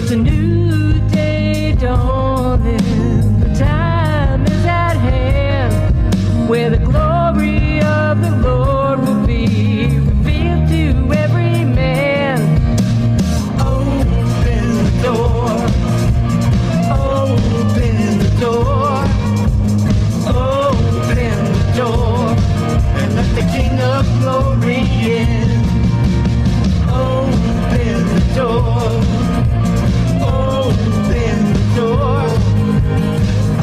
There's a new day dawning, the time is at hand, where the glory of the Lord will be revealed to every man. Open the door, open the door, open the door, and let the King of Glory in. Open the door, open the door,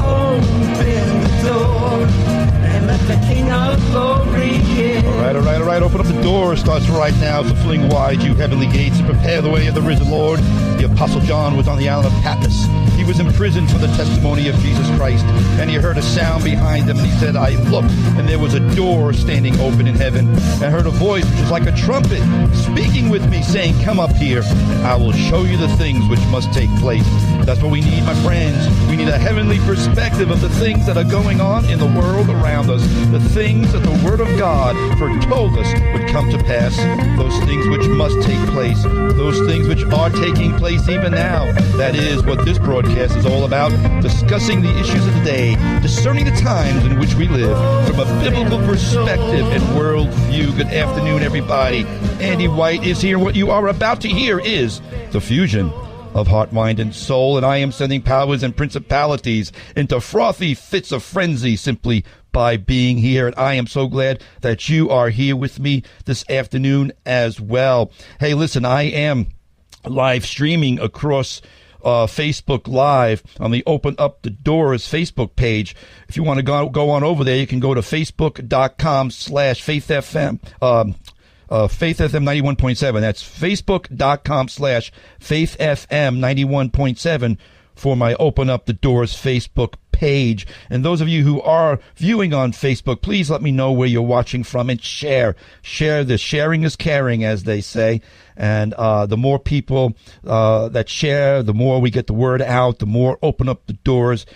open the door, and let the King of Glory in. All right. Open up the door. Starts right now. So fling wide, you heavenly gates, and prepare the way of the risen Lord. The Apostle John was on the island of Patmos. He was imprisoned for the testimony of Jesus Christ, and he heard a sound behind him, and he said, I looked, and there was a door standing open in heaven. And I heard a voice which is like a trumpet speaking with me, saying, come up here, and I will show you the things which must take place. That's what we need, my friends. We need a heavenly perspective of the things that are going on in the world around us, the things that the Word of God foretold us would come to pass, those things which must take place, those things which are taking place even now. That is what this broadcast is all about, discussing the issues of the day, discerning the times in which we live from a biblical perspective and worldview. Good afternoon, everybody. Andy White is here. What you are about to hear is the fusion of heart, mind, and soul, and I am sending powers and principalities into frothy fits of frenzy simply by being here, and I am so glad that you are here with me this afternoon as well. Hey, listen, I am live streaming across Facebook Live on the Open Up the Doors Facebook page. If you want to go on over there, you can go to facebook.com/faithfm. Faith FM 91.7. That's facebook.com/Faith FM 91.7 for my Open Up the Doors Facebook page. And those of you who are viewing on Facebook, please let me know where you're watching from and share. Share this. Sharing is caring, as they say. And the more people that share, the more we get the word out, the more Open Up the Doors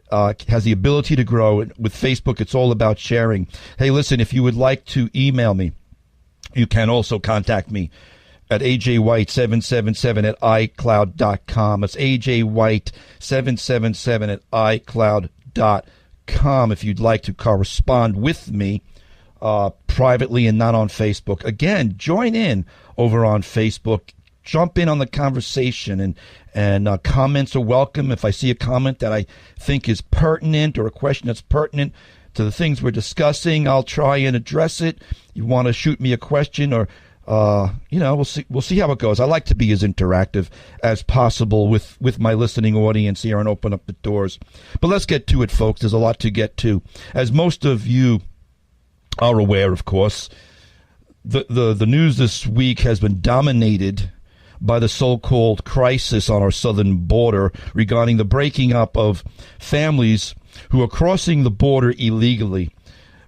has the ability to grow. With Facebook, it's all about sharing. Hey, listen, if you would like to email me, you can also contact me at ajwhite777 at icloud.com. It's ajwhite777 at icloud.com if you'd like to correspond with me privately and not on Facebook. Again, join in over on Facebook. Jump in on the conversation, and comments are welcome. If I see a comment that I think is pertinent or a question that's pertinent to the things we're discussing, I'll try and address it. You want to shoot me a question, or we'll see how it goes. I like to be as interactive as possible with my listening audience here and Open Up the Doors. But let's get to it, folks. There's a lot to get to. As most of you are aware, of course, the news this week has been dominated by the so-called crisis on our southern border regarding the breaking up of families who are crossing the border illegally.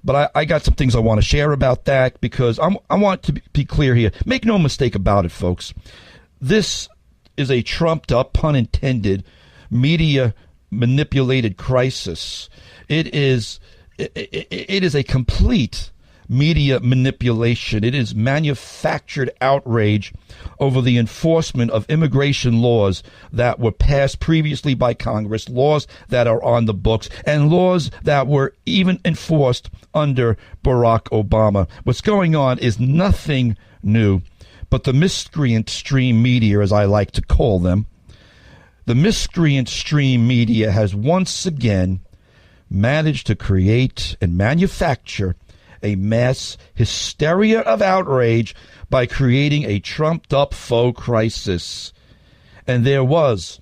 But I got some things I want to share about that, because I want to be clear here. Make no mistake about it, folks. This is a trumped-up, pun intended, media-manipulated crisis. It is a complete media manipulation. It is manufactured outrage over the enforcement of immigration laws that were passed previously by Congress, laws that are on the books, and laws that were even enforced under Barack Obama. What's going on is nothing new, but the miscreant stream media, as I like to call them, the miscreant stream media has once again managed to create and manufacture a mass hysteria of outrage by creating a trumped-up faux crisis. And there was,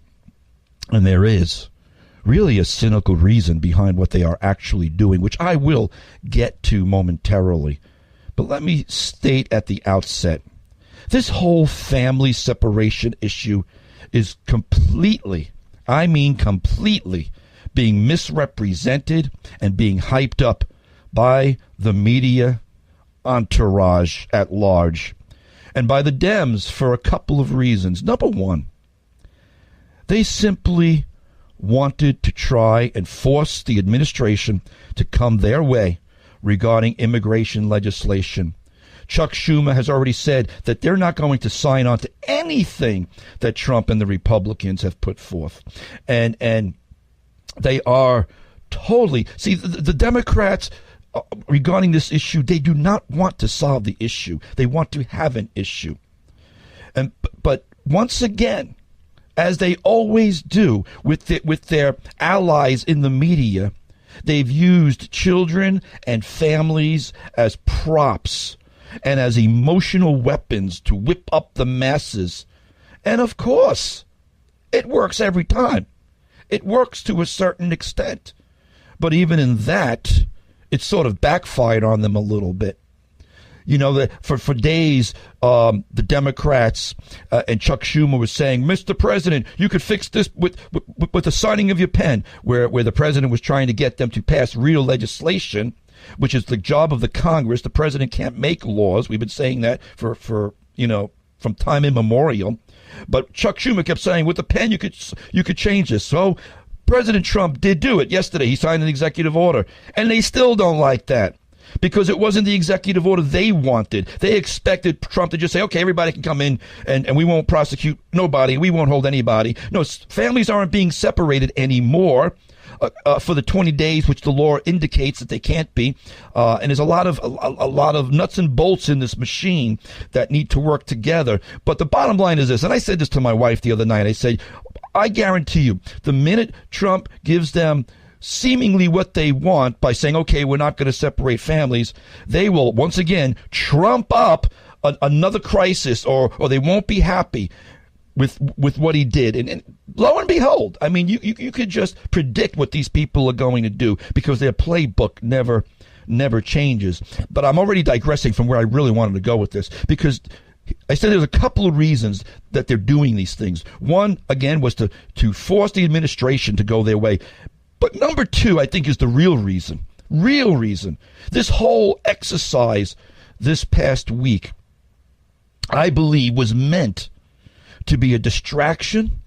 and there is, really a cynical reason behind what they are actually doing, which I will get to momentarily. But let me state at the outset, this whole family separation issue is completely, I mean completely, being misrepresented and being hyped up by the media entourage at large, and by the Dems for a couple of reasons. Number one, they simply wanted to try and force the administration to come their way regarding immigration legislation, Chuck Schumer has already said that they're not going to sign on to anything that Trump and the Republicans have put forth. And they are totally, see, the Democrats, regarding this issue, they do not want to solve the issue. They want to have an issue. But once again, as they always do with their allies in the media, they've used children and families as props and as emotional weapons to whip up the masses. And of course, it works every time. It works to a certain extent. But even in that, it sort of backfired on them a little bit. You know, that for days, the Democrats and Chuck Schumer was saying, Mr. President, you could fix this with the signing of your pen, where the president was trying to get them to pass real legislation, which is the job of the Congress. The president can't make laws. We've been saying that for from time immemorial. But Chuck Schumer kept saying, with the pen, you could change this. So President Trump did do it yesterday. He signed an executive order, and they still don't like that because it wasn't the executive order they wanted. They expected Trump to just say, okay, everybody can come in and we won't prosecute nobody. We won't hold anybody. No, families aren't being separated anymore for the 20 days, which the law indicates that they can't be. And there's a lot of nuts and bolts in this machine that need to work together. But the bottom line is this, and I said this to my wife the other night. I said, I guarantee you, the minute Trump gives them seemingly what they want by saying, okay, we're not going to separate families, they will once again trump up another crisis, or they won't be happy with what he did. And lo and behold, I mean, you could just predict what these people are going to do because their playbook never changes. But I'm already digressing from where I really wanted to go with this, because I said there's a couple of reasons that they're doing these things. One, again, was to force the administration to go their way. But number two, I think, is the real reason. This whole exercise this past week, I believe, was meant to be a distraction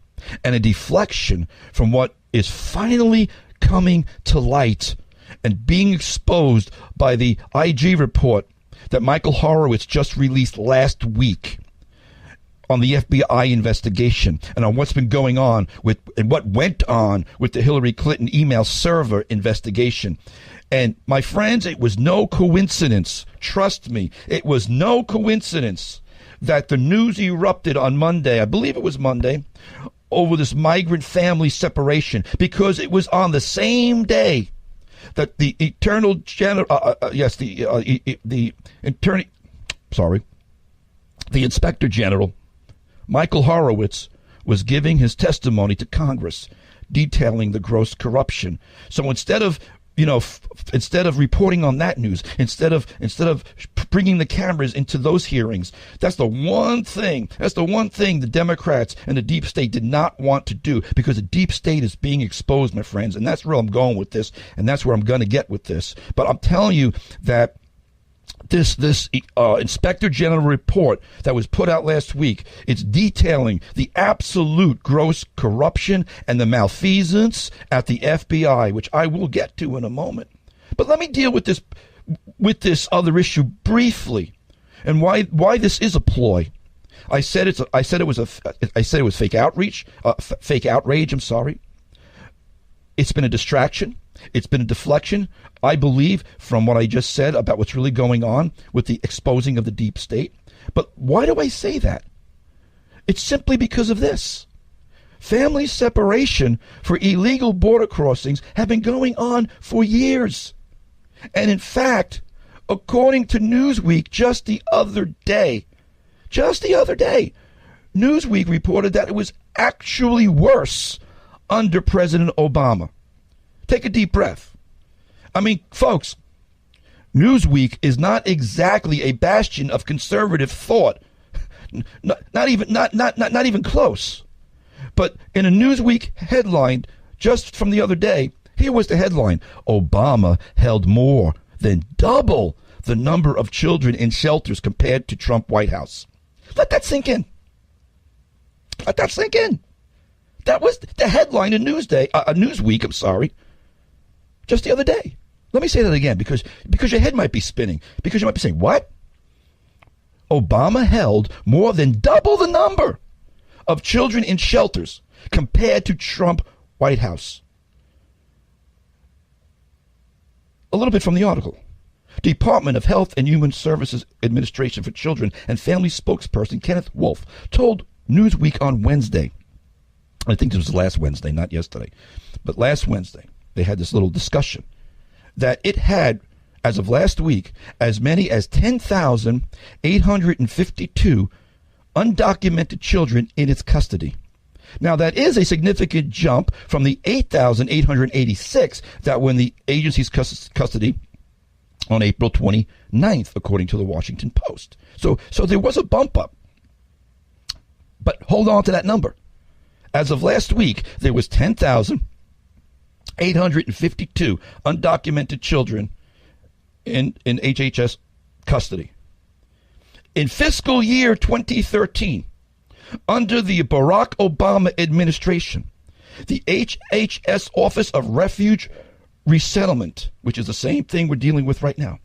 and a deflection from what is finally coming to light and being exposed by the IG report that Michael Horowitz just released last week on the FBI investigation and on what's been going on with and what went on with the Hillary Clinton email server investigation. And my friends, it was no coincidence. Trust me, it was no coincidence that the news erupted on Monday, I believe it was Monday, over this migrant family separation, because it was on the same day that the the Inspector General, Michael Horowitz, was giving his testimony to Congress, detailing the gross corruption. So instead of reporting on that news, instead of bringing the cameras into those hearings, that's the one thing the Democrats and the deep state did not want to do, because the deep state is being exposed, my friends. And that's where I'm going with this, and that's where I'm going to get with this. But I'm telling you that this Inspector General report that was put out last week, it's detailing the absolute gross corruption and the malfeasance at the FBI, which I will get to in a moment. But let me deal with this other issue briefly, and why this is a ploy. I said it was fake outreach, fake outrage. I'm sorry. It's been a distraction. It's been a deflection, I believe, from what I just said about what's really going on with the exposing of the deep state. But why do I say that? It's simply because of this. Family separation for illegal border crossings have been going on for years. And in fact, according to Newsweek just the other day, Newsweek reported that it was actually worse under President Obama. Take a deep breath. I mean, folks, Newsweek is not exactly a bastion of conservative thought. Not even close. But in a Newsweek headline just from the other day, here was the headline: Obama held more than double the number of children in shelters compared to Trump White House. Let that sink in. That was the headline in Newsweek, I'm sorry, just the other day. Let me say that again, because your head might be spinning, because you might be saying, what? Obama held more than double the number of children in shelters compared to Trump White House. A little bit from the article. Department of Health and Human Services Administration for Children and Family spokesperson Kenneth Wolf told Newsweek on Wednesday, I think this was last Wednesday, not yesterday, but last Wednesday, they had this little discussion, that it had, as of last week, as many as 10,852 undocumented children in its custody. Now, that is a significant jump from the 8,886 that were in the agency's custody on April 29th, according to the Washington Post. So there was a bump up. But hold on to that number. As of last week, there was 10,852 undocumented children in HHS custody. In fiscal year 2013, under the Barack Obama administration, the HHS Office of Refuge Resettlement, which is the same thing we're dealing with right now,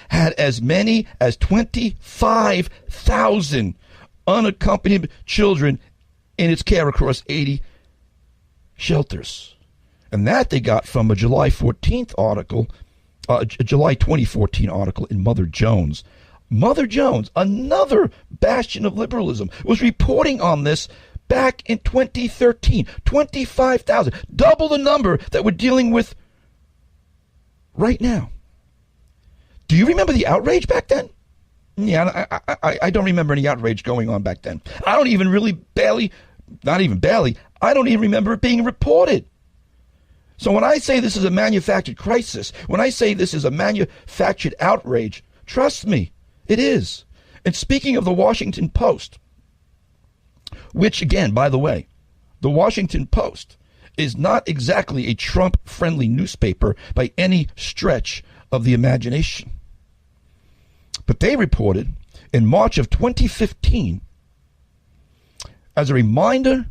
had as many as 25,000 unaccompanied children in its care across 80 shelters. And that they got from a July 14th article, July 2014 article in Mother Jones. Mother Jones, another bastion of liberalism, was reporting on this back in 2013. 25,000, double the number that we're dealing with right now. Do you remember the outrage back then? Yeah, I don't remember any outrage going on back then. I don't even really not even barely, I don't even remember it being reported. So when I say this is a manufactured crisis, when I say this is a manufactured outrage, trust me, it is. And speaking of the Washington Post, which again, by the way, the Washington Post is not exactly a Trump-friendly newspaper by any stretch of the imagination. But they reported in March of 2015, as a reminder,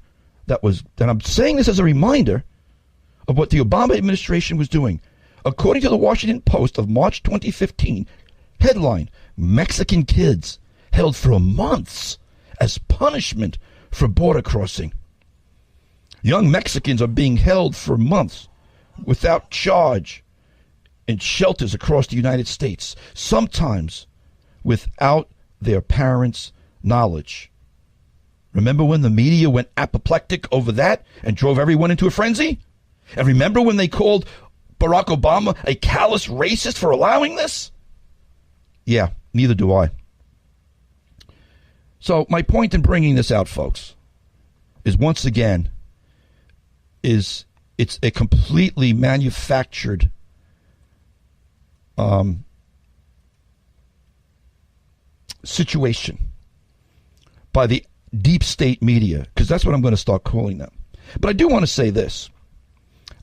and I'm saying this as a reminder of what the Obama administration was doing. According to the Washington Post of March 2015, headline, Mexican kids held for months as punishment for border crossing. Young Mexicans are being held for months without charge in shelters across the United States, sometimes without their parents' knowledge. Remember when the media went apoplectic over that and drove everyone into a frenzy? And remember when they called Barack Obama a callous racist for allowing this? Yeah, neither do I. So my point in bringing this out, folks, is once again, it's a completely manufactured situation by the deep state media, because that's what I'm going to start calling them. But I do want to say this.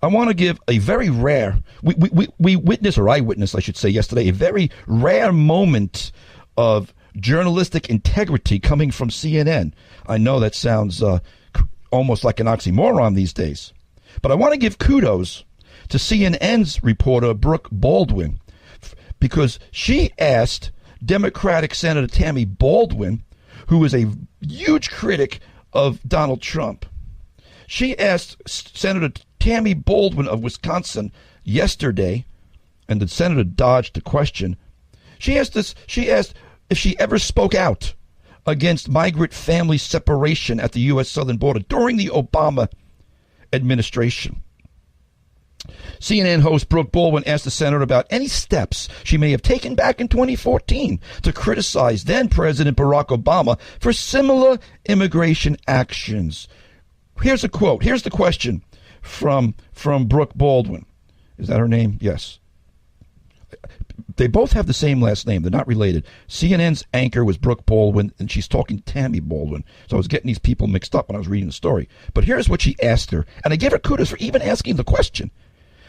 I want to give a very rare, we witnessed, or I witnessed, I should say, yesterday, a very rare moment of journalistic integrity coming from CNN. I know that sounds almost like an oxymoron these days. But I want to give kudos to CNN's reporter, Brooke Baldwin, because she asked Democratic Senator Tammy Baldwin, who is a huge critic of Donald Trump. She asked Senator Tammy Baldwin of Wisconsin yesterday, and the senator dodged the question. She asked if she ever spoke out against migrant family separation at the U.S. southern border during the Obama administration. CNN host Brooke Baldwin asked the senator about any steps she may have taken back in 2014 to criticize then-President Barack Obama for similar immigration actions. Here's a quote. Here's the question from Brooke Baldwin. Is that her name? Yes. They both have the same last name. They're not related. CNN's anchor was Brooke Baldwin, and she's talking to Tammy Baldwin. So I was getting these people mixed up when I was reading the story. But here's what she asked her, and I give her kudos for even asking the question.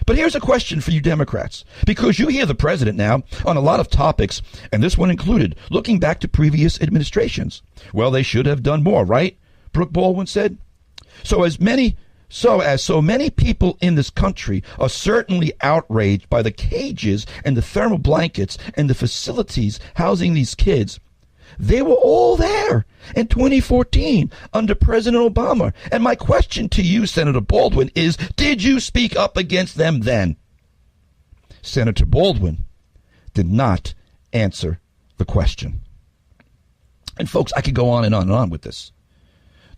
But here's a question for you Democrats, because you hear the president now on a lot of topics, and this one included, looking back to previous administrations. Well, they should have done more, right? Brooke Baldwin said. So as so many people in this country are certainly outraged by the cages and the thermal blankets and the facilities housing these kids, They were all there in 2014 under President Obama. And my question to you, Senator Baldwin, is, did you speak up against them then? Senator Baldwin did not answer the question. And folks, I could go on and on and on with this.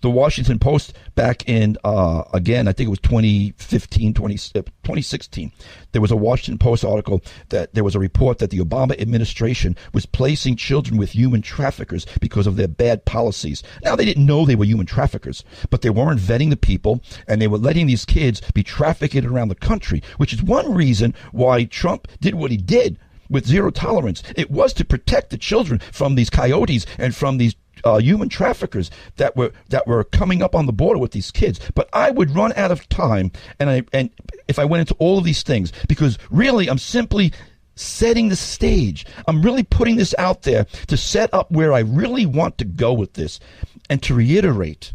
The Washington Post back in, again, I think it was 2016, there was a Washington Post article that there was a report that the Obama administration was placing children with human traffickers because of their bad policies. Now, they didn't know they were human traffickers, but they weren't vetting the people, and they were letting these kids be trafficked around the country, which is one reason why Trump did what he did with zero tolerance. It was to protect the children from these coyotes and from these human traffickers that were coming up on the border with these kids. But I would run out of time, and if I went into all of these things, because really I'm simply setting the stage. I'm really putting this out there to set up where I really want to go with this, and to reiterate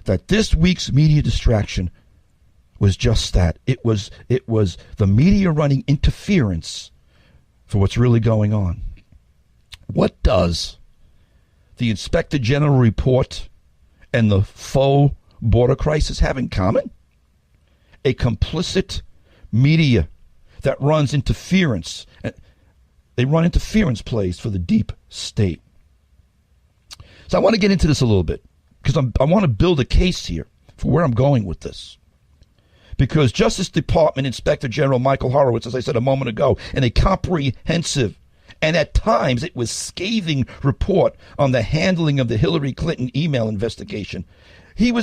that this week's media distraction was just that. It was the media running interference for what's really going on. What does the Inspector General report and the faux border crisis have in common? A complicit media that runs interference. They run interference plays for the deep state. So I want to get into this a little bit, because I want to build a case here for where I'm going with this. Because Justice Department Inspector General Michael Horowitz, as I said a moment ago, in a comprehensive and at times it was scathing report on the handling of the Hillary Clinton email investigation, he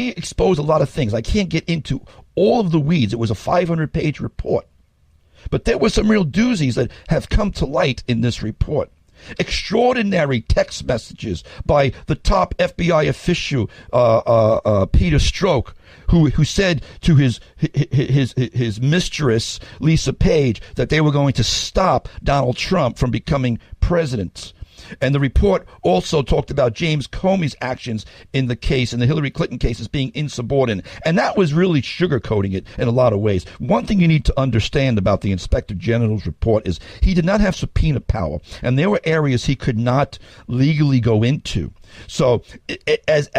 exposed a lot of things. I can't get into all of the weeds. It was a 500-page report. But there were some real doozies that have come to light in this report. Extraordinary text messages by the top FBI official, Peter Strzok, who said to his mistress, Lisa Page, that they were going to stop Donald Trump from becoming president. And the report also talked about James Comey's actions in the case, in the Hillary Clinton case, as being insubordinate. And that was really sugarcoating it in a lot of ways. One thing you need to understand about the Inspector General's report is he did not have subpoena power, and there were areas he could not legally go into. So as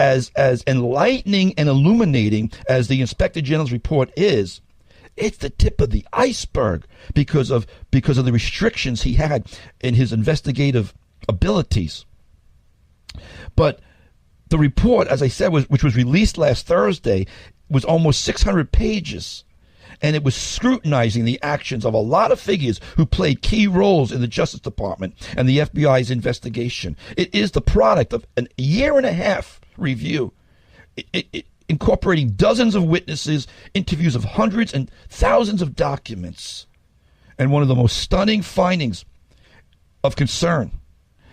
enlightening and illuminating as the Inspector General's report is, it's the tip of the iceberg because of the restrictions he had in his investigative abilities. But the report, as I said, which was released last Thursday, was almost 600 pages, and it was scrutinizing the actions of a lot of figures who played key roles in the Justice Department and the FBI's investigation. It is the product of a year-and-a-half review, incorporating dozens of witnesses, interviews of hundreds and thousands of documents. And one of the most stunning findings of concern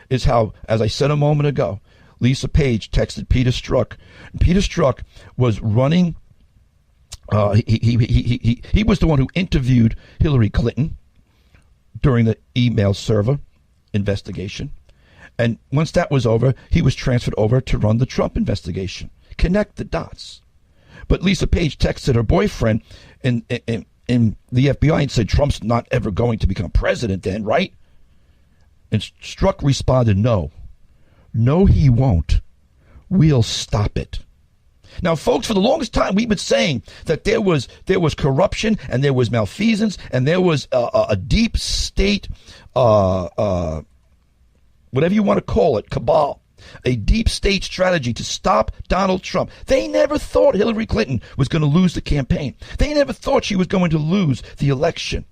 is how, as I said a moment ago, Lisa Page texted Peter Strzok. Peter Strzok was running, he was the one who interviewed Hillary Clinton during the email server investigation. And once that was over, he was transferred over to run the Trump investigation. Connect the dots. But Lisa Page texted her boyfriend in the FBI and said, Trump's not ever going to become president then, right? And Strzok responded, no, he won't. We'll stop it. Now, folks, for the longest time, we've been saying that there was corruption and there was malfeasance and there was a deep state, whatever you want to call it, cabal, a deep state strategy to stop Donald Trump. They never thought Hillary Clinton was going to lose the campaign. They never thought she was going to lose the election.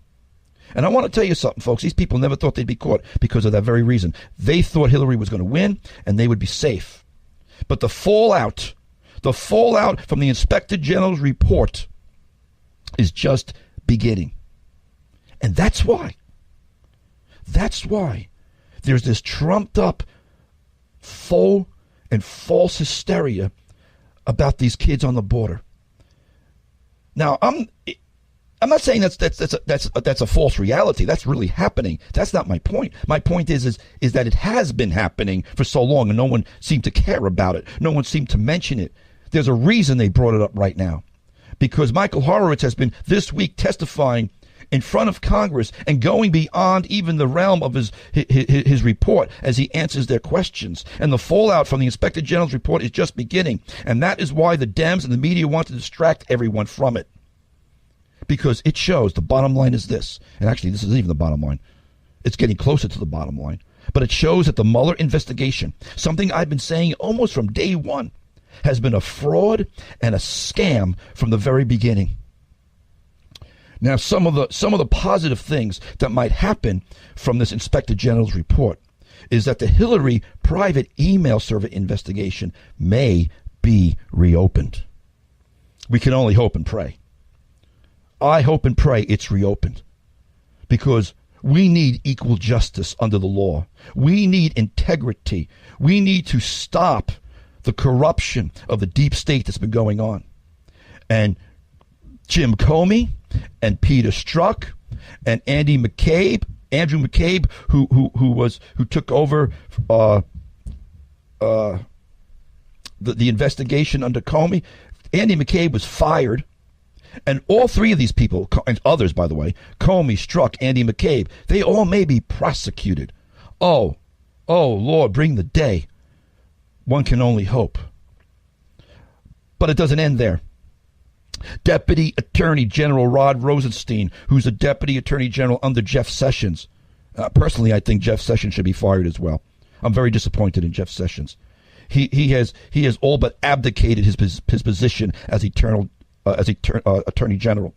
And I want to tell you something, folks. These people never thought they'd be caught because of that very reason. They thought Hillary was going to win and they would be safe. But the fallout from the Inspector General's report is just beginning. And that's why there's this trumped up faux and false hysteria about these kids on the border. Now, I'm not saying that's a false reality. That's really happening. That's not my point. My point is that it has been happening for so long and no one seemed to care about it. No one seemed to mention it. There's a reason they brought it up right now. Because Michael Horowitz has been this week testifying in front of Congress and going beyond even the realm of his report as he answers their questions. And the fallout from the Inspector General's report is just beginning. And that is why the Dems and the media want to distract everyone from it. Because it shows, the bottom line is this, and actually this isn't even the bottom line. It's getting closer to the bottom line. But it shows that the Mueller investigation, something I've been saying almost from day one, has been a fraud and a scam from the very beginning. Now, some of the positive things that might happen from this Inspector General's report is that the Hillary private email server investigation may be reopened. We can only hope and pray. I hope and pray it's reopened, because we need equal justice under the law. We need integrity. We need to stop the corruption of the deep state that's been going on. And Jim Comey and Peter Strzok and Andrew McCabe, who took over the investigation under Comey. Andy McCabe was fired. And all three of these people, and others, by the way, Comey, Strzok, Andy McCabe, they all may be prosecuted. Oh, Lord, bring the day. One can only hope. But it doesn't end there. Deputy Attorney General Rod Rosenstein, who's a Deputy Attorney General under Jeff Sessions. Personally, I think Jeff Sessions should be fired as well. I'm very disappointed in Jeff Sessions. He has all but abdicated his position as Attorney General.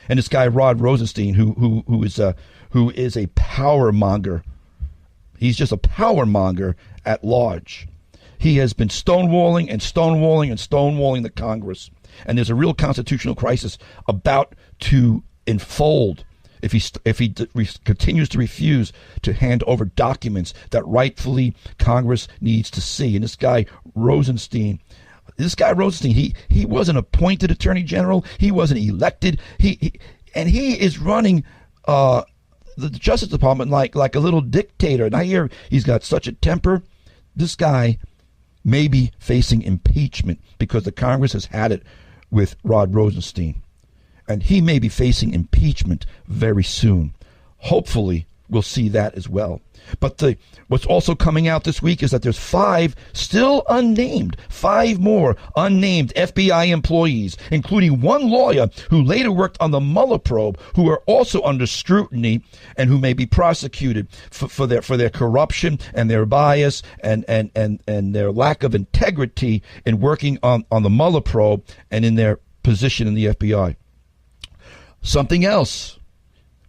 And this guy Rod Rosenstein, who is a power monger. He's just a power monger at large. He has been stonewalling the Congress. And there's a real constitutional crisis about to unfold if he continues to refuse to hand over documents that rightfully Congress needs to see. And this guy Rosenstein, he wasn't appointed Attorney General. He wasn't elected. He is running the Justice Department like a little dictator. And I hear he's got such a temper. This guy may be facing impeachment because the Congress has had it with Rod Rosenstein. And he may be facing impeachment very soon. Hopefully, we'll see that as well. But what's also coming out this week is that there's 5 more unnamed FBI employees, including one lawyer who later worked on the Mueller probe, who are also under scrutiny and who may be prosecuted for their corruption and their bias and their lack of integrity in working on the Mueller probe and in their position in the FBI. Something else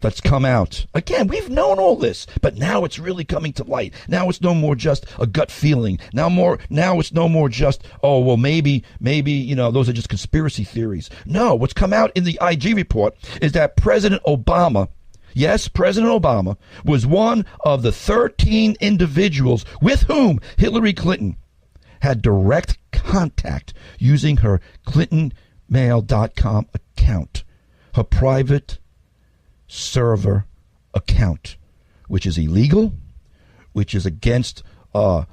that's come out. Again, we've known all this, but now it's really coming to light. Now it's no more just a gut feeling. Now it's no more just, oh, well, maybe, those are just conspiracy theories. No, what's come out in the IG report is that President Obama, yes, President Obama, was one of the 13 individuals with whom Hillary Clinton had direct contact using her ClintonMail.com account, her private server account, which is illegal, which is against the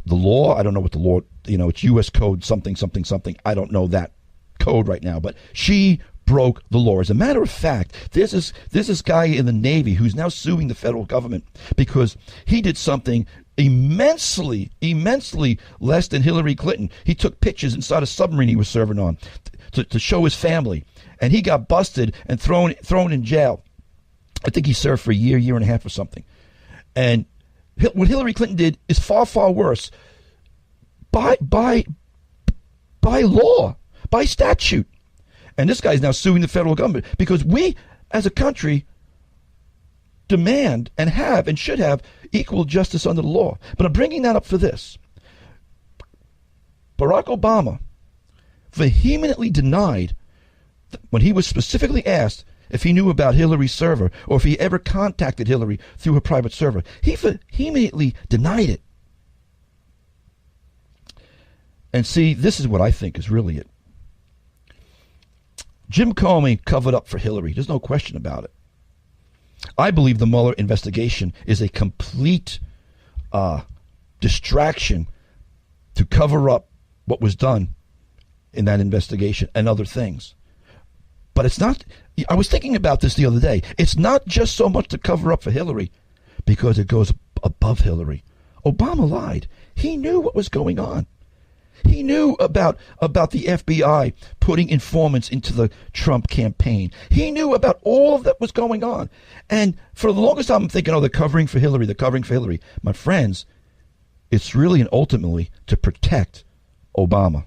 law. I don't know what the law, it's U.S. code something. I don't know that code right now, but she broke the law. As a matter of fact, this is guy in the Navy who's now suing the federal government because he did something immensely less than Hillary Clinton. He took pictures inside a submarine he was serving on to show his family. And he got busted and thrown in jail. I think he served for a year and a half or something. And what Hillary Clinton did is far, far worse. By law, by statute. And this guy's now suing the federal government because we, as a country, demand and have and should have equal justice under the law. But I'm bringing that up for this. Barack Obama vehemently denied, when he was specifically asked if he knew about Hillary's server or if he ever contacted Hillary through her private server, he immediately denied it. And see, this is what I think is really it. Jim Comey covered up for Hillary. There's no question about it. I believe the Mueller investigation is a complete distraction to cover up what was done in that investigation and other things. But it's not, I was thinking about this the other day. It's not just so much to cover up for Hillary, because it goes above Hillary. Obama lied. He knew what was going on. He knew about the FBI putting informants into the Trump campaign. He knew about all of that was going on. And for the longest time, I'm thinking, oh, they're covering for Hillary. They're covering for Hillary. My friends, it's really and ultimately to protect Obama.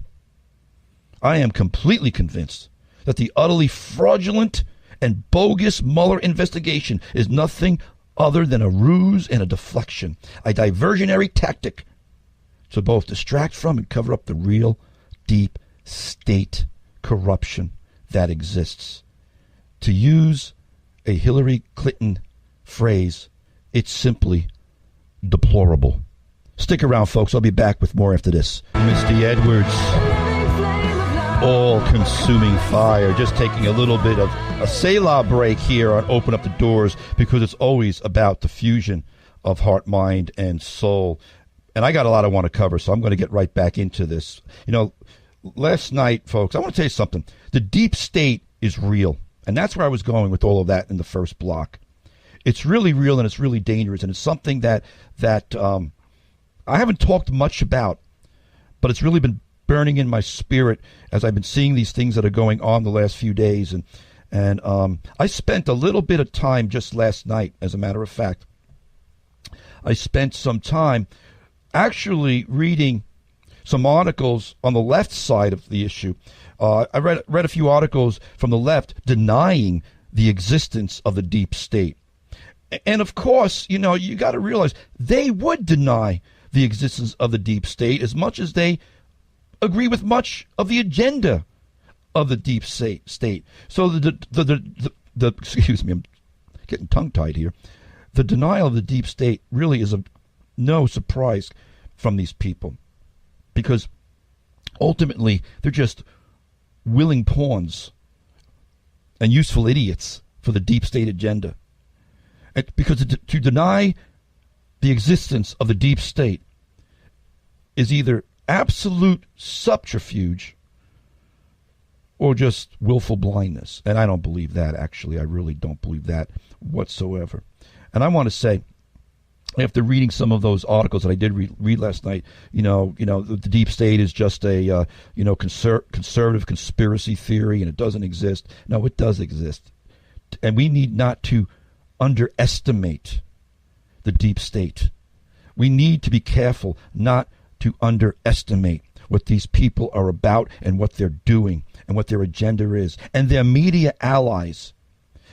I am completely convinced that the utterly fraudulent and bogus Mueller investigation is nothing other than a ruse and a deflection, a diversionary tactic to both distract from and cover up the real deep state corruption that exists. To use a Hillary Clinton phrase, it's simply deplorable. Stick around, folks. I'll be back with more after this. Misty Edwards, all-consuming fire. Just taking a little bit of a Selah break here on Open Up the Doors, because it's always about the fusion of heart, mind, and soul. And I got a lot I want to cover, so I'm going to get right back into this. You know, last night, folks, I want to tell you something. The deep state is real, and that's where I was going with all of that in the first block. It's really real, and it's really dangerous, and it's something that I haven't talked much about, but it's really been burning in my spirit as I've been seeing these things that are going on the last few days. And I spent a little bit of time just last night, as a matter of fact. I spent some time actually reading some articles on the left side of the issue. I read a few articles from the left denying the existence of the deep state. And of course, you know, you got to realize they would deny the existence of the deep state as much as they agree with much of the agenda of the deep state. So the excuse me, I'm getting tongue-tied here. The denial of the deep state really is no surprise from these people, because ultimately they're just willing pawns and useful idiots for the deep state agenda. Because to deny the existence of the deep state is either absolute subterfuge or just willful blindness. And I don't believe that, actually. I really don't believe that whatsoever. And I want to say, after reading some of those articles that I did read last night, you know, the deep state is just a conservative conspiracy theory, and it doesn't exist. No, it does exist, and we need not to underestimate the deep state. We need to be careful not to underestimate what these people are about and what they're doing and what their agenda is and their media allies.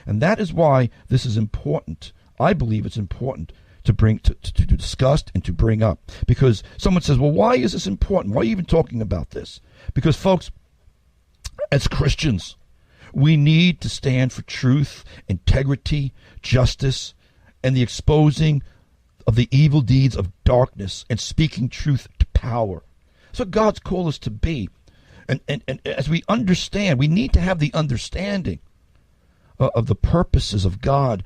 And that is why this is important. I believe it's important to bring to discuss and to bring up, because someone says, well, why is this important? Why are you even talking about this? Because, folks, as Christians, we need to stand for truth, integrity, justice, and the exposing of the evil deeds of darkness and speaking truth to power. So God's called us to be. And as we understand, we need to have the understanding of the purposes of God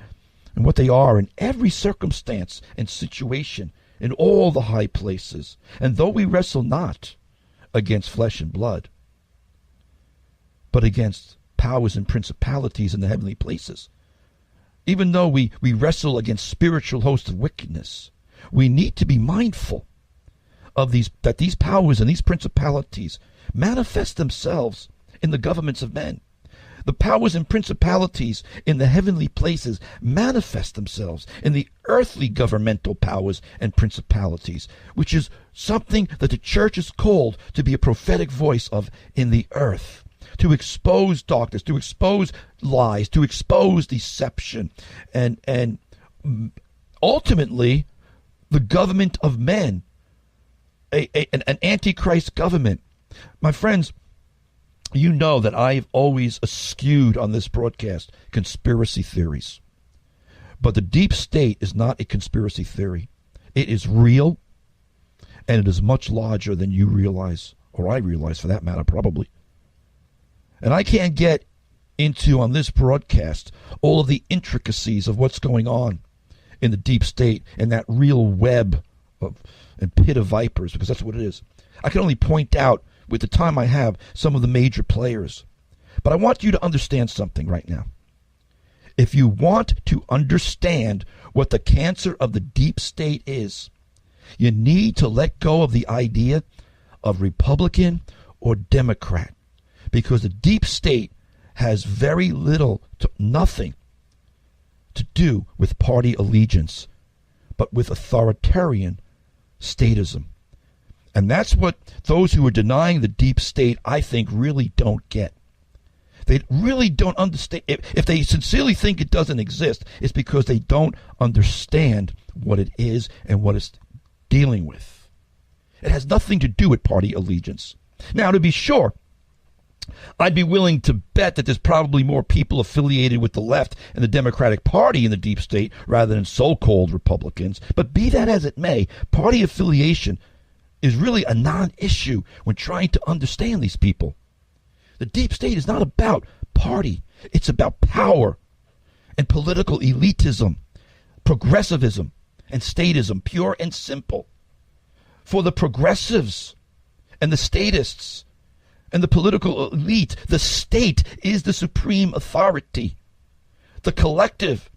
and what they are in every circumstance and situation, in all the high places. And though we wrestle not against flesh and blood, but against powers and principalities in the heavenly places. Even though we wrestle against spiritual hosts of wickedness, we need to be mindful of that these powers and these principalities manifest themselves in the governments of men. The powers and principalities in the heavenly places manifest themselves in the earthly governmental powers and principalities, which is something that the church is called to be a prophetic voice of in the earth, to expose darkness, to expose lies, to expose deception, and ultimately the government of men, an antichrist government. My friends, you know that I've always eschewed on this broadcast conspiracy theories. But the deep state is not a conspiracy theory. It is real, and it is much larger than you realize, or I realize for that matter, probably. And I can't get into, on this broadcast, all of the intricacies of what's going on in the deep state and that real web and pit of vipers, because that's what it is. I can only point out, with the time I have, some of the major players. But I want you to understand something right now. If you want to understand what the cancer of the deep state is, you need to let go of the idea of Republican or Democrat, because the deep state has very little to nothing to do with party allegiance, but with authoritarian statism. And that's what those who are denying the deep state, I think, really don't get. They really don't understand. If they sincerely think it doesn't exist, it's because they don't understand what it is and what it's dealing with. It has nothing to do with party allegiance. Now, to be sure, I'd be willing to bet that there's probably more people affiliated with the left and the Democratic Party in the deep state rather than so-called Republicans. But be that as it may, party affiliation is really a non-issue when trying to understand these people. The deep state is not about party. It's about power and political elitism, progressivism, and statism, pure and simple. For the progressives and the statists and the political elite, the state is the supreme authority. The collective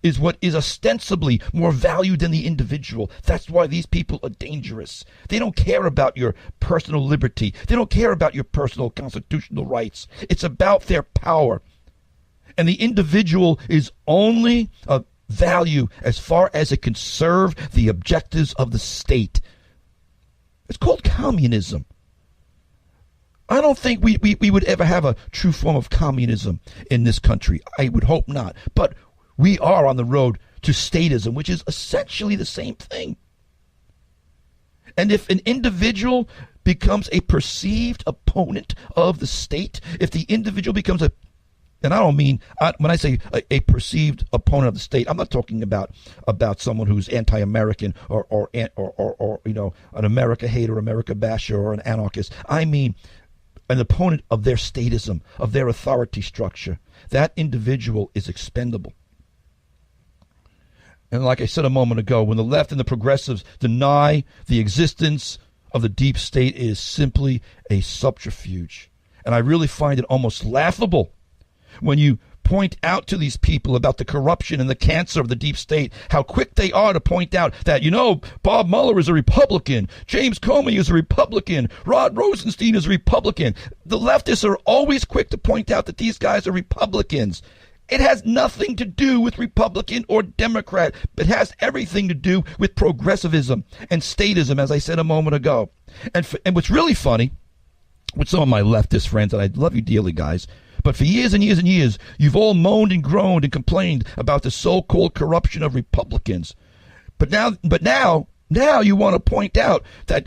is what is ostensibly more valued than the individual. That's why these people are dangerous. They don't care about your personal liberty. They don't care about your personal constitutional rights. It's about their power. And the individual is only of value as far as it can serve the objectives of the state. It's called communism. I don't think we would ever have a true form of communism in this country. I would hope not. But we are on the road to statism, which is essentially the same thing. And if an individual becomes a perceived opponent of the state, if the individual becomes and I don't mean, when I say a perceived opponent of the state, I'm not talking about someone who's anti-American or you know, an America hater, America basher, or an anarchist. I mean an opponent of their statism, of their authority structure. That individual is expendable. And like I said a moment ago, when the left and the progressives deny the existence of the deep state, it is simply a subterfuge. And I really find it almost laughable when you point out to these people about the corruption and the cancer of the deep state, how quick they are to point out that, you know, Bob Mueller is a Republican, James Comey is a Republican, Rod Rosenstein is a Republican. The leftists are always quick to point out that these guys are Republicans. It has nothing to do with Republican or Democrat. It has everything to do with progressivism and statism, as I said a moment ago. And what's really funny with some of my leftist friends, and I love you dearly, guys, but for years and years and years, you've all moaned and groaned and complained about the so-called corruption of Republicans. But now you want to point out that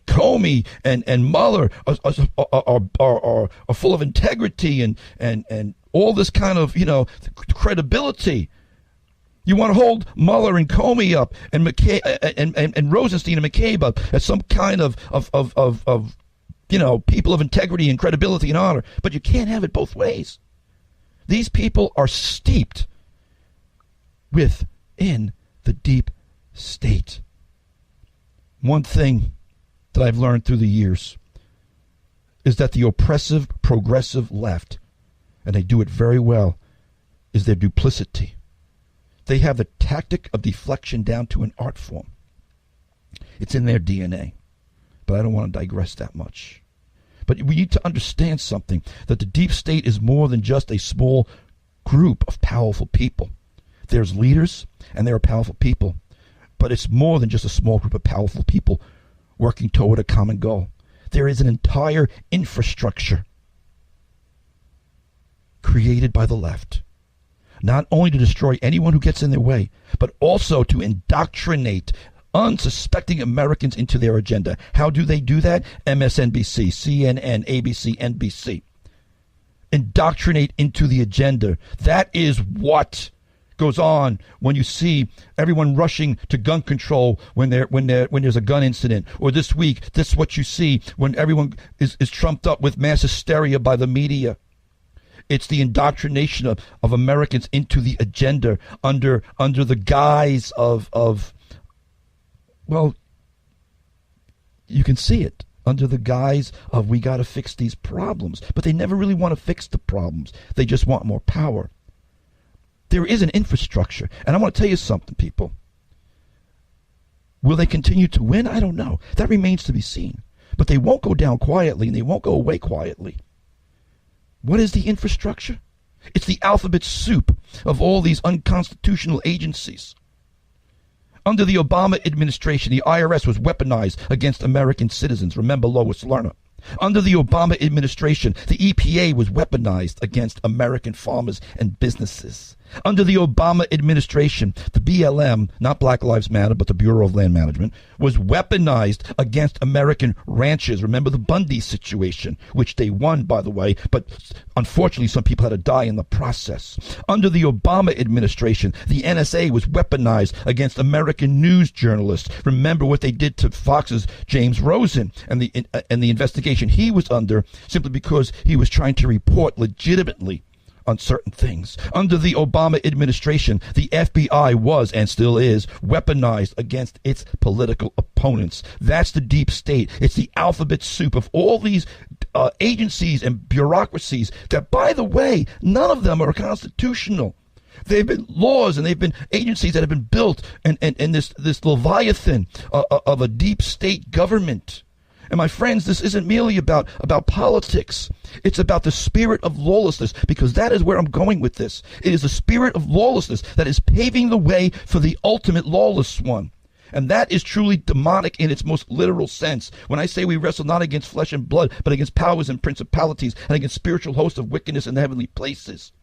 Comey and Mueller are full of integrity and all this kind of, you know, credibility. You want to hold Mueller and Comey up and and Rosenstein and McCabe up as some kind of you know, people of integrity and credibility and honor. But you can't have it both ways. These people are steeped within the deep state. One thing that I've learned through the years is that the oppressive, progressive left, and they do it very well, is their duplicity. They have the tactic of deflection down to an art form. It's in their DNA. But I don't want to digress that much. But we need to understand something, that the deep state is more than just a small group of powerful people. There's leaders and there are powerful people. But it's more than just a small group of powerful people working toward a common goal. There is an entire infrastructure created by the left, not only to destroy anyone who gets in their way, but also to indoctrinate unsuspecting Americans into their agenda. How do they do that? MSNBC, CNN, ABC, NBC. Indoctrinate into the agenda. That is what goes on when you see everyone rushing to gun control when there's a gun incident. Or this week, this is what you see when everyone is trumped up with mass hysteria by the media. It's the indoctrination of Americans into the agenda under the guise of well, you can see it. under the guise of we got to fix these problems. But they never really want to fix the problems. They just want more power. There is an infrastructure. And I want to tell you something, people. Will they continue to win? I don't know. That remains to be seen. But they won't go down quietly, and they won't go away quietly. What is the infrastructure? It's the alphabet soup of all these unconstitutional agencies. Under the Obama administration, the IRS was weaponized against American citizens. Remember Lois Lerner. Under the Obama administration, the EPA was weaponized against American farmers and businesses. Under the Obama administration, the BLM, not Black Lives Matter, but the Bureau of Land Management, was weaponized against American ranchers. Remember the Bundy situation, which they won, by the way, but unfortunately some people had to die in the process. Under the Obama administration, the NSA was weaponized against American news journalists. Remember what they did to Fox's James Rosen and the investigation he was under simply because he was trying to report legitimately on certain things. Under the Obama administration, the FBI was and still is weaponized against its political opponents. That's the deep state. It's the alphabet soup of all these agencies and bureaucracies that, by the way, none of them are constitutional. They've been laws and they've been agencies that have been built and this leviathan of a deep state government. And my friends, this isn't merely about politics. It's about the spirit of lawlessness, because that is where I'm going with this. It is the spirit of lawlessness that is paving the way for the ultimate lawless one. And that is truly demonic in its most literal sense. When I say we wrestle not against flesh and blood, but against powers and principalities and against spiritual hosts of wickedness in the heavenly places.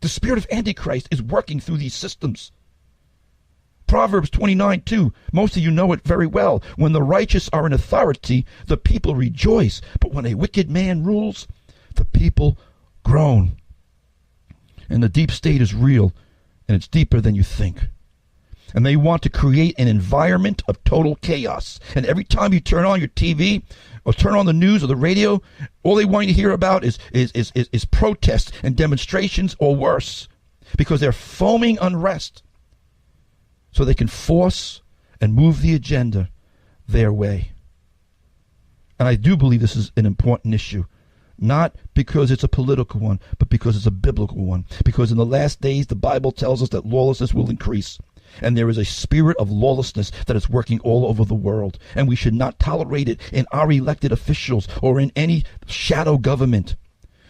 The spirit of Antichrist is working through these systems. Proverbs 29:2. Most of you know it very well. When the righteous are in authority, the people rejoice. But when a wicked man rules, the people groan. And the deep state is real, and it's deeper than you think. And they want to create an environment of total chaos. And every time you turn on your TV or turn on the news or the radio, all they want you to hear about is protests and demonstrations or worse, because they're foaming unrest, so they can force and move the agenda their way. And I do believe this is an important issue, not because it's a political one, but because it's a biblical one. Because in the last days, the Bible tells us that lawlessness will increase. And there is a spirit of lawlessness that is working all over the world. And we should not tolerate it in our elected officials or in any shadow government.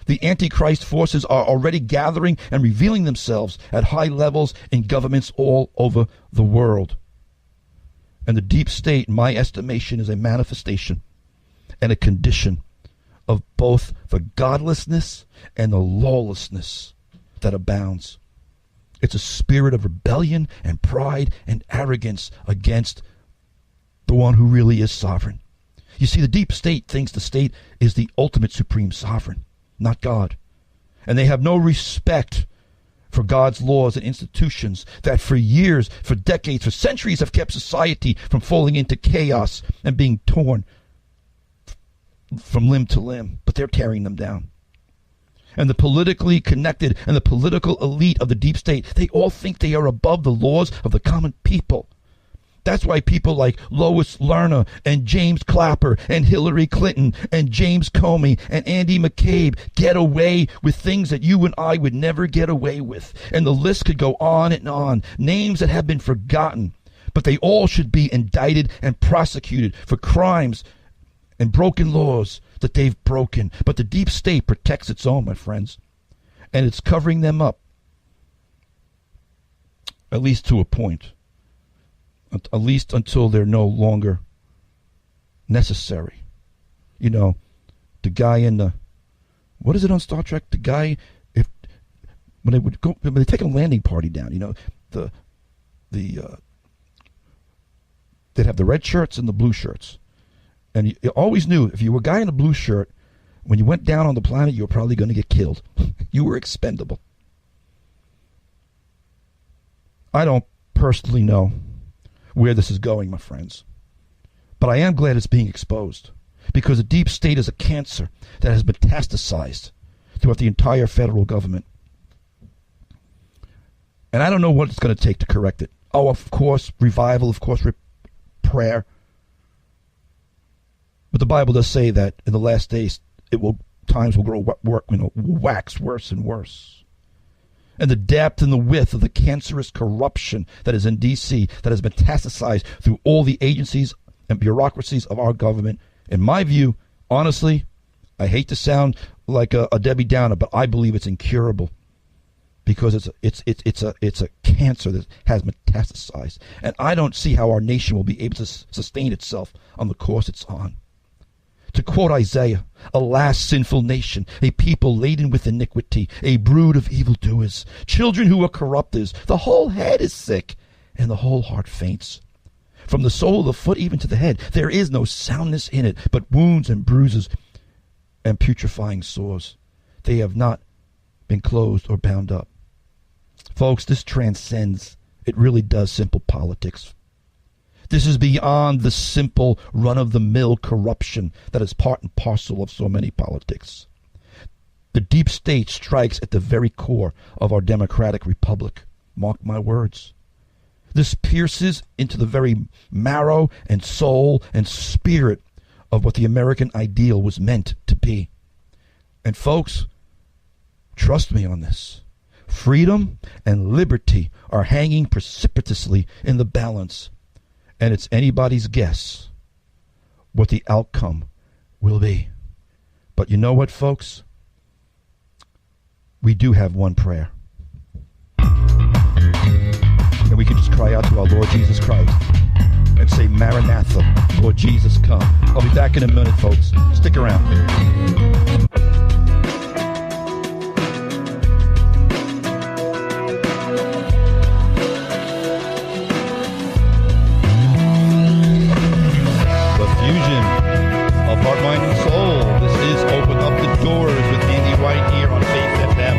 The Antichrist forces are already gathering and revealing themselves at high levels in governments all over the world. And the deep state, in my estimation, is a manifestation and a condition of both the godlessness and the lawlessness that abounds. It's a spirit of rebellion and pride and arrogance against the one who really is sovereign. You see, the deep state thinks the state is the ultimate supreme sovereign, not God. And they have no respect for God's laws and institutions that for years, for decades, for centuries have kept society from falling into chaos and being torn from limb to limb. But they're tearing them down. And the politically connected and the political elite of the deep state, they all think they are above the laws of the common people. That's why people like Lois Lerner and James Clapper and Hillary Clinton and James Comey and Andy McCabe get away with things that you and I would never get away with. And the list could go on and on. Names that have been forgotten, but they all should be indicted and prosecuted for crimes and broken laws that they've broken. But the deep state protects its own, my friends, and it's covering them up, at least to a point. At least until they're no longer necessary. You know, the guy in the, what is it on Star Trek? The guy, when they take a landing party down, you know, they'd have the red shirts and the blue shirts. And you always knew if you were a guy in a blue shirt, when you went down on the planet, you were probably going to get killed. You were expendable. I don't personally know where this is going, my friends. But I am glad it's being exposed, because the deep state is a cancer that has metastasized throughout the entire federal government. And I don't know what it's going to take to correct it. Oh, of course, revival, of course, prayer. But the Bible does say that in the last days, times will grow wax worse and worse. And the depth and the width of the cancerous corruption that is in D.C., that has metastasized through all the agencies and bureaucracies of our government, in my view, honestly, I hate to sound like a Debbie Downer, but I believe it's incurable, because it's a cancer that has metastasized, and I don't see how our nation will be able to sustain itself on the course it's on. To quote Isaiah, "Alas, sinful nation, a people laden with iniquity, a brood of evildoers, children who are corrupters. The whole head is sick, and the whole heart faints. From the sole of the foot even to the head, there is no soundness in it, but wounds and bruises and putrefying sores. They have not been closed or bound up." Folks, this transcends, it really does, simple politics. This is beyond the simple run-of-the-mill corruption that is part and parcel of so many politics. The deep state strikes at the very core of our democratic republic. Mark my words. This pierces into the very marrow and soul and spirit of what the American ideal was meant to be. And folks, trust me on this. Freedom and liberty are hanging precipitously in the balance, and it's anybody's guess what the outcome will be. But you know what, folks? We do have one prayer. And we can just cry out to our Lord Jesus Christ and say, "Maranatha, Lord Jesus, come." I'll be back in a minute, folks. Stick around. Fusion of heart, mind, and soul. This is Open Up the Doors with Andy Wright here on Faith FM,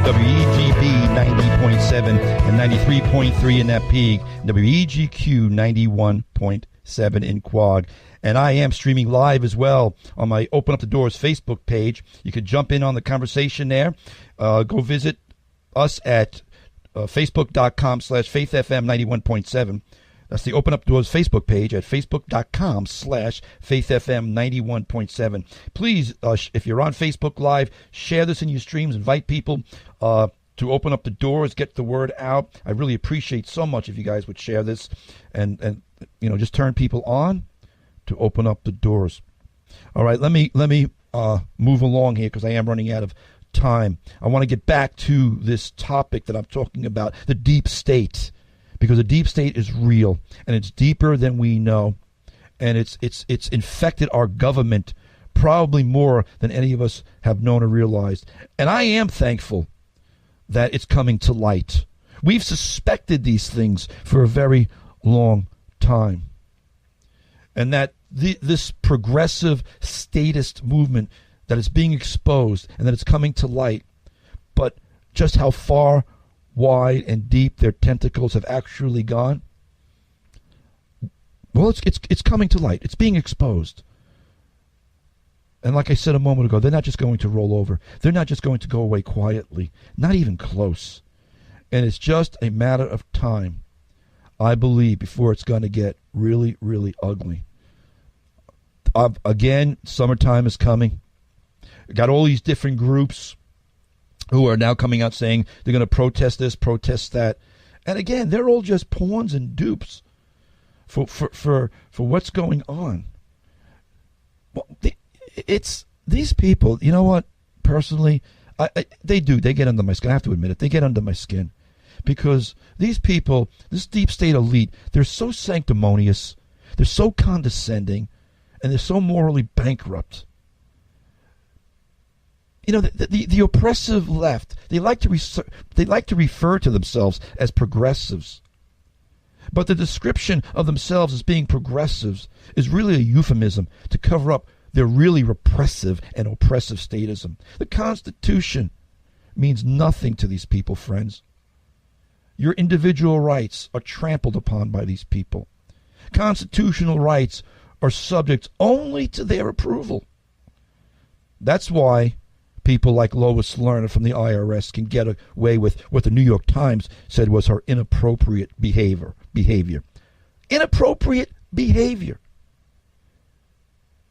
WEGB 90.7 and 93.3 in Napeague, WEGQ 91.7 in Quag. And I am streaming live as well on my Open Up the Doors Facebook page. You can jump in on the conversation there. Go visit us at facebook.com/FaithFM 91.7. That's the Open Up Doors Facebook page at facebook.com/FaithFM 91.7. Please, if you're on Facebook Live, share this in your streams. Invite people to open up the doors, get the word out. I really appreciate so much if you guys would share this and just turn people on to open up the doors. All right, let me move along here because I am running out of time. I want to get back to this topic that I'm talking about, the deep state. Because the deep state is real, and it's deeper than we know, and it's infected our government probably more than any of us have known or realized. And I am thankful that it's coming to light. We've suspected these things for a very long time, and that this progressive statist movement that is being exposed and that it's coming to light, but just how far wide and deep their tentacles have actually gone, well, it's coming to light. It's being exposed. And like I said a moment ago, they're not just going to roll over. They're not just going to go away quietly. Not even close. And it's just a matter of time, I believe, before it's going to get really, really ugly. Again, summertime is coming. Got all these different groups who are now coming out saying they're going to protest this, protest that. And again, they're all just pawns and dupes for what's going on. Well, it's these people, you know what, personally, they get under my skin. I have to admit it. They get under my skin. Because these people, this deep state elite, they're so sanctimonious, they're so condescending, and they're so morally bankrupt. You know, the oppressive left, they like to refer to themselves as progressives. But the description of themselves as being progressives is really a euphemism to cover up their really repressive and oppressive statism. The Constitution means nothing to these people, friends. Your individual rights are trampled upon by these people. Constitutional rights are subject only to their approval. That's why people like Lois Lerner from the IRS can get away with what the New York Times said was her inappropriate behavior. Inappropriate behavior.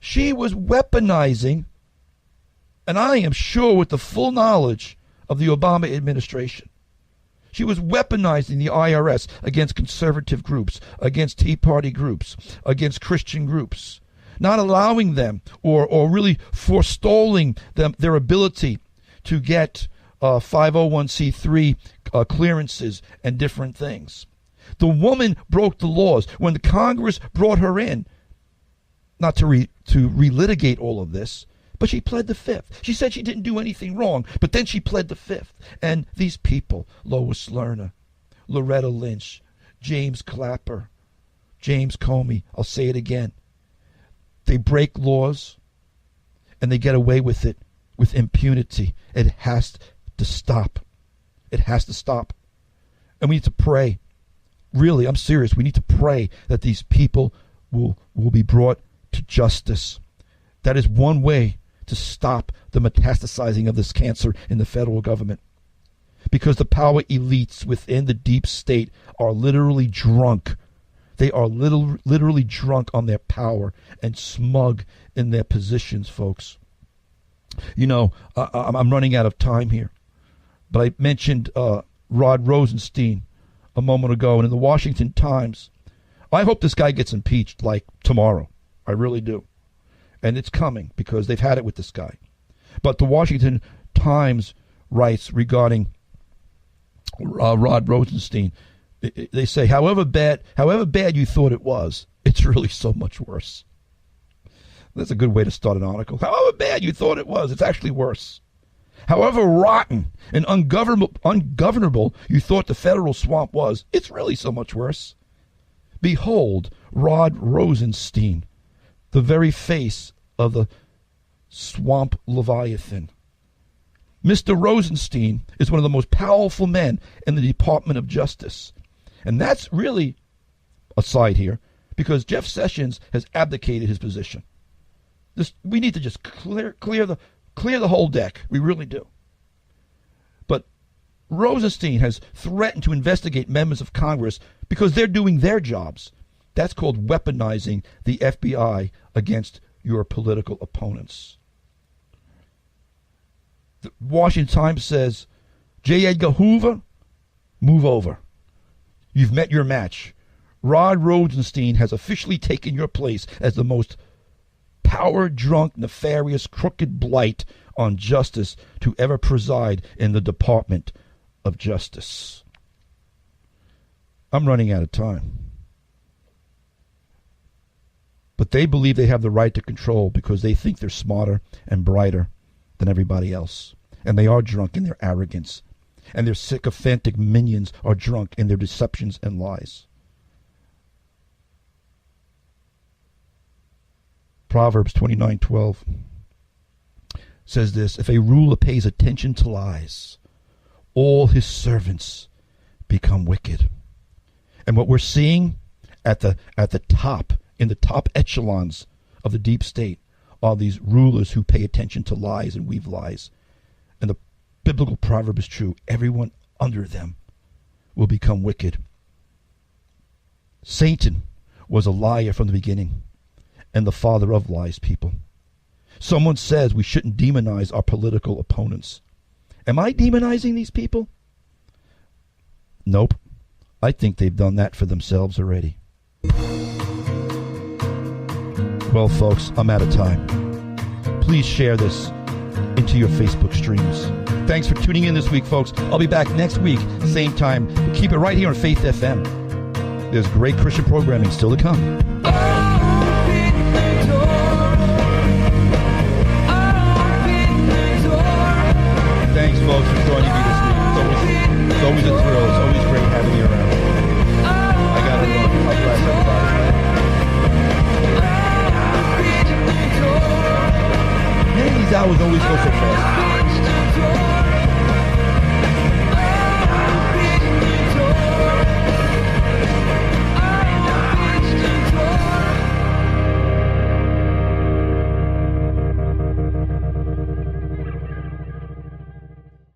She was weaponizing, and I am sure with the full knowledge of the Obama administration, she was weaponizing the IRS against conservative groups, against Tea Party groups, against Christian groups, not allowing them or really forestalling them their ability to get 501c3 clearances and different things. The woman broke the laws. When the Congress brought her in, not to relitigate all of this, but she pled the fifth. She said she didn't do anything wrong, but then she pled the fifth. And these people, Lois Lerner, Loretta Lynch, James Clapper, James Comey, I'll say it again, they break laws and they get away with it with impunity. It has to stop. It has to stop. And we need to pray. Really, I'm serious. We need to pray that these people will be brought to justice. That is one way to stop the metastasizing of this cancer in the federal government. Because the power elites within the deep state are literally drunk. They are literally drunk on their power and smug in their positions, folks. You know, I'm running out of time here. But I mentioned Rod Rosenstein a moment ago, and in the Washington Times, I hope this guy gets impeached like tomorrow. I really do. And it's coming because they've had it with this guy. But the Washington Times writes regarding Rod Rosenstein, they say, however bad you thought it was, it's really so much worse. That's a good way to start an article. However bad you thought it was, it's actually worse. However rotten and ungovernable you thought the federal swamp was, it's really so much worse. Behold, Rod Rosenstein, the very face of the swamp Leviathan. Mr. Rosenstein is one of the most powerful men in the Department of Justice. And that's really a side here, because Jeff Sessions has abdicated his position. We need to just clear the whole deck. We really do. But Rosenstein has threatened to investigate members of Congress because they're doing their jobs. That's called weaponizing the FBI against your political opponents. The Washington Times says, J. Edgar Hoover, move over. You've met your match. Rod Rosenstein has officially taken your place as the most power-drunk, nefarious, crooked blight on justice to ever preside in the Department of Justice. I'm running out of time. But they believe they have the right to control because they think they're smarter and brighter than everybody else. And they are drunk in their arrogance. And their sycophantic minions are drunk in their deceptions and lies. Proverbs 29:12 says this, if a ruler pays attention to lies, all his servants become wicked. And what we're seeing at the top, in the top echelons of the deep state, are these rulers who pay attention to lies and weave lies. And the biblical proverb is true. Everyone under them will become wicked. Satan was a liar from the beginning and the father of lies, people. Someone says we shouldn't demonize our political opponents. Am I demonizing these people? Nope. I think they've done that for themselves already. Well, folks, I'm out of time. Please share this into your Facebook streams. Thanks for tuning in this week, folks. I'll be back next week, same time. But keep it right here on Faith FM. There's great Christian programming still to come. Thanks, folks, for joining me this week. It's always a thrill. It's always great having you around. I got to run. God bless everybody. Many of these hours always go